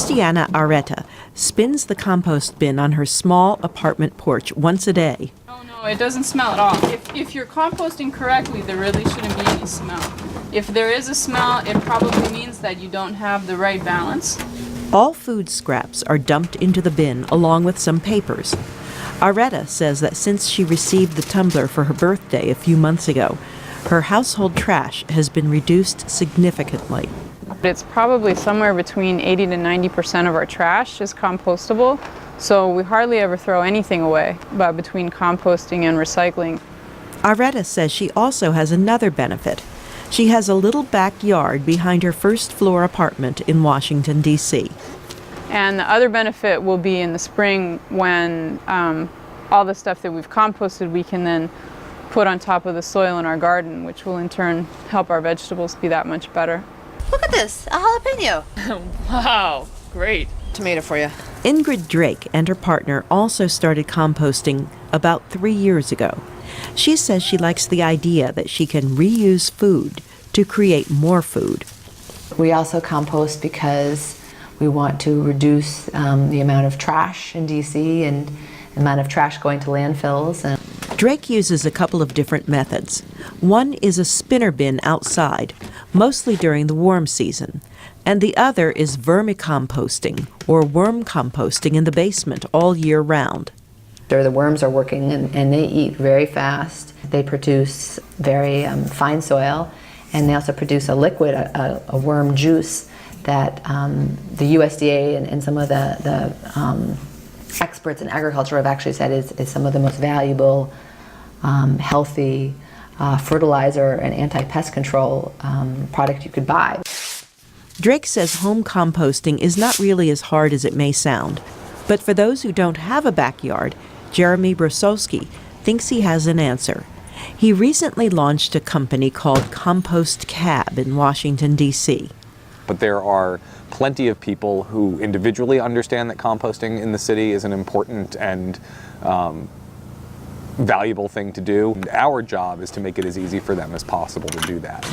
Christiana Areta spins the compost bin on her small apartment porch once a day. Oh no, it doesn't smell at all. If you're composting correctly, there really shouldn't be any smell. If there is a smell, it probably means that you don't have the right balance. All food scraps are dumped into the bin along with some papers. Areta says that since she received the tumbler for her birthday a few months ago, her household trash has been reduced significantly. It's probably somewhere between 80 to 90% of our trash is compostable, so we hardly ever throw anything away, but between composting and recycling. Areta says she also has another benefit. She has a little backyard behind her first-floor apartment in Washington, D.C. And the other benefit will be in the spring when all the stuff that we've composted we can then put on top of the soil in our garden, which will in turn help our vegetables be that much better. Look at this, a jalapeno. Wow, great. Tomato for you. Ingrid Drake and her partner also started composting about 3 years ago. She says she likes the idea that she can reuse food to create more food. We also compost because we want to reduce the amount of trash in DC and the amount of trash going to landfills. Drake uses a couple of different methods. One is a spinner bin outside, mostly during the warm season, and the other is vermicomposting, or worm composting in the basement all year round. The worms are working and they eat very fast. They produce very fine soil, and they also produce a liquid, a worm juice that the USDA and some of the experts in agriculture have actually said is some of the most valuable, healthy fertilizer and anti-pest control product you could buy. Drake says home composting is not really as hard as it may sound. But for those who don't have a backyard, Jeremy Brosowski thinks he has an answer. He recently launched a company called Compost Cab in Washington, D.C. But there are plenty of people who individually understand that composting in the city is an important and valuable thing to do. Our job is to make it as easy for them as possible to do that.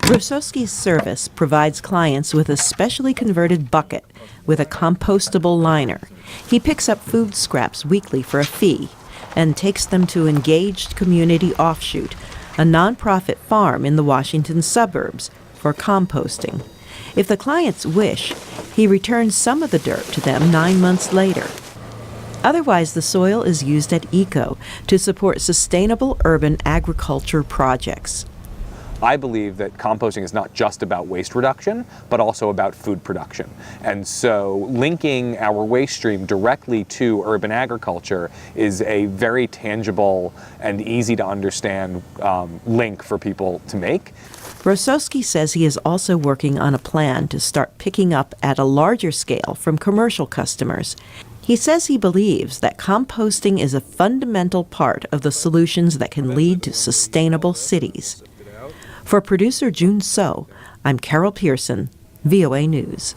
Brosowski's service provides clients with a specially converted bucket with a compostable liner. He picks up food scraps weekly for a fee and takes them to Engaged Community Offshoot, a nonprofit farm in the Washington suburbs, for composting. If the clients wish, he returns some of the dirt to them 9 months later. Otherwise, the soil is used at ECO to support sustainable urban agriculture projects. I believe that composting is not just about waste reduction, but also about food production. And so linking our waste stream directly to urban agriculture is a very tangible and easy to understand link for people to make. Brosowski says he is also working on a plan to start picking up at a larger scale from commercial customers. He says he believes that composting is a fundamental part of the solutions that can lead to sustainable cities. For producer June So, I'm Carol Pearson, VOA News.